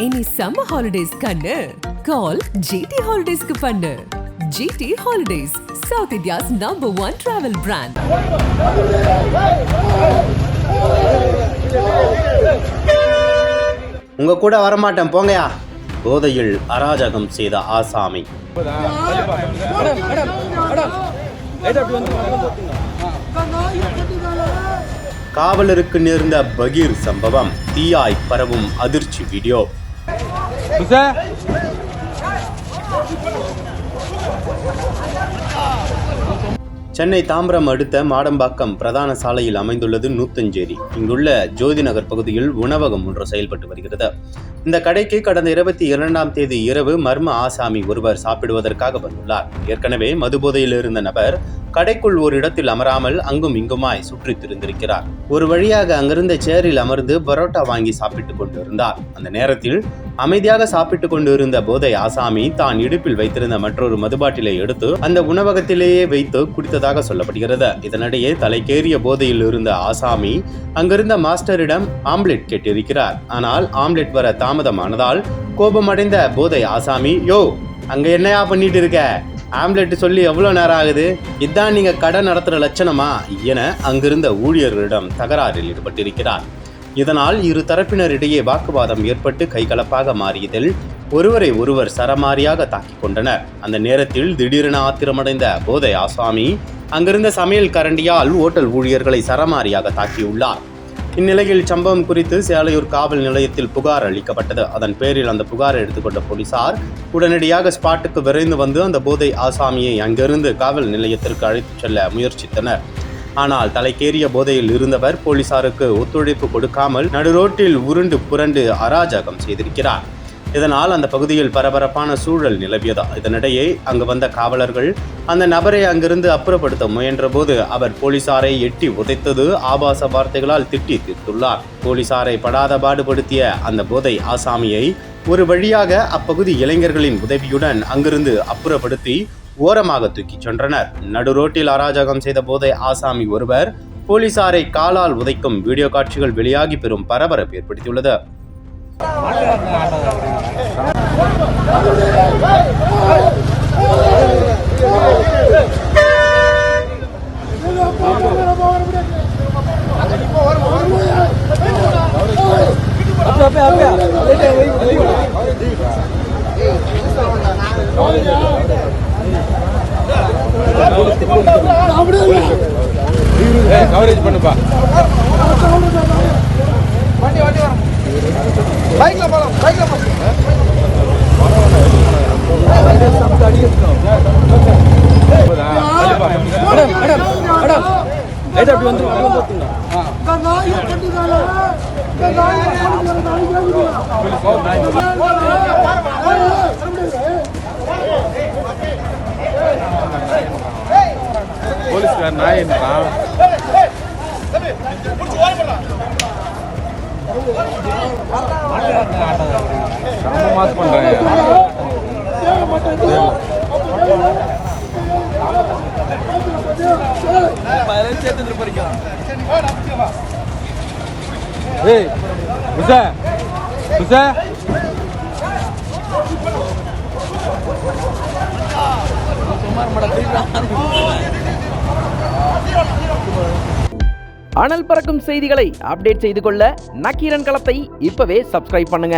இனி summer holidays கண்ணு கால் GT ஹாலிடேஸ்க்கு பண்ணு. GT holidays, South India's #1 travel brand. உங்க கூட வரமாட்டேன் போங்கயா. போதையில் அராஜகம் செய்த ஆசாமி. காவலருக்கு நேர்ந்த பகீர் சம்பவம், தீயாய் பரவும் அதிர்ச்சி வீடியோ. சென்னை தாம்பரம் அடுத்த மாடம்பாக்கம் பிரதான சாலையில் அமைந்துள்ளது நூத்தஞ்சேரி. இங்குள்ள ஜோதி நகர் பகுதியில் உணவகம் ஒன்று செயல்பட்டு வருகிறது. இந்த கடைக்கு கடந்த 22ஆம் தேதி இரவு மர்ம ஆசாமி ஒருவர் சாப்பிடுவதற்காக வந்துள்ளார். ஏற்கனவே மதுபோதையில் இருந்த நபர் கடைக்குள் ஒரு இடத்தில் அமராமல் அங்கும் இங்குமாய் சுற்றி திரிந்திருக்கிறார். ஒரு வழியாக அங்கிருந்த சேரில் அமர்ந்து பரோட்டா வாங்கி சாப்பிட்டுக் கொண்டிருந்தார். அந்த நேரத்தில் அமைதியாக சாப்பிட்டுக் கொண்டிருந்த போதை ஆசாமி தான் இடுப்பில் வைத்திருந்த மற்றொரு மதுபாட்டிலை எடுத்து அந்த உணவகத்திலேயே வைத்து குடித்ததாக சொல்லப்படுகிறது. இதனிடையே தலைக்கேறிய போதையில் இருந்த ஆசாமி அங்கிருந்த மாஸ்டரிடம் ஆம்லெட் கேட்டிருக்கிறார். ஆனால் ஆம்லெட் வர தாமதமானதால் கோபமடைந்த போதை ஆசாமி, யோ அங்க என்னையா பண்ணிட்டு இருக்க, ஆம்லெட் சொல்லி எவ்வளவு நேரம் ஆகுது, இதான் நீங்க கடை நடத்துற லட்சணமா என அங்கிருந்த ஊழியர்களிடம் தகராறில் ஈடுபட்டிருக்கிறார். இதனால் இரு தரப்பினரிடையே வாக்குவாதம் ஏற்பட்டு கைகலப்பாக மாறியதில் ஒருவரை ஒருவர் சரமாரியாக தாக்கிக் கொண்டனர். அந்த நேரத்தில் திடீரென ஆத்திரமடைந்த போதை ஆசாமி அங்கிருந்த சமையல் கரண்டியால் ஓட்டல் ஊழியர்களை சரமாரியாக தாக்கியுள்ளார். இந்நிலையில் சம்பவம் குறித்து சேலையூர் காவல் நிலையத்தில் புகார் அளிக்கப்பட்டது. அதன் பேரில் அந்த புகாரை எடுத்துக்கொண்ட போலீசார் உடனடியாக ஸ்பாட்டுக்கு விரைந்து வந்து அந்த போதை ஆசாமியை அங்கிருந்து காவல் நிலையத்திற்கு அழைத்துச் செல்ல முயற்சித்தனர். ஆனால் தலைக்கேறிய போதையில் இருந்தவர் போலீசாருக்கு ஒத்துழைப்பு கொடுக்காமல் நடுரோட்டில் உருண்டு புரண்டு அராஜகம் செய்திருக்கிறார். இதனால் அந்த பகுதியில் பரபரப்பான சூழல் நிலவியது. இதனிடையே அங்கு வந்த காவலர்கள் அந்த நபரை அங்கிருந்து அப்புறப்படுத்த முயன்ற போது அவர் போலீசாரை எட்டி உதைத்தது ஆபாச வார்த்தைகளால் திட்டி தீர்த்துள்ளார். போலீசாரை படாத பாடுபடுத்திய அந்த போதை ஆசாமியை ஒரு வழியாக அப்பகுதி இளைஞர்களின் உதவியுடன் அங்கிருந்து அப்புறப்படுத்தி ஓரமாக தூக்கிச் சென்றனர். நடுரோட்டில் அராஜகம் செய்த போதை ஆசாமி ஒருவர் போலீசாரை காலால் உதைக்கும் வீடியோ காட்சிகள் வெளியாகி பெரும் பரபரப்பு ஏற்படுத்தியுள்ளது. கவரேஜ் பண்ணுப்பா. வண்டி வண்டி வரும். பைக்ல போலாம், பைக்ல போலாம். மேடம் மேடம் மேடம் லைட் அப்படி வந்து போலீஸ்கார நாய் மாஸ் பண்றேன். ஏய் உசா உசா அனல் பறக்கும் செய்திகளை அப்டேட் செய்து கொள்ள நக்கீரன் களத்தை இப்பவே சப்ஸ்கிரைப் பண்ணுங்க.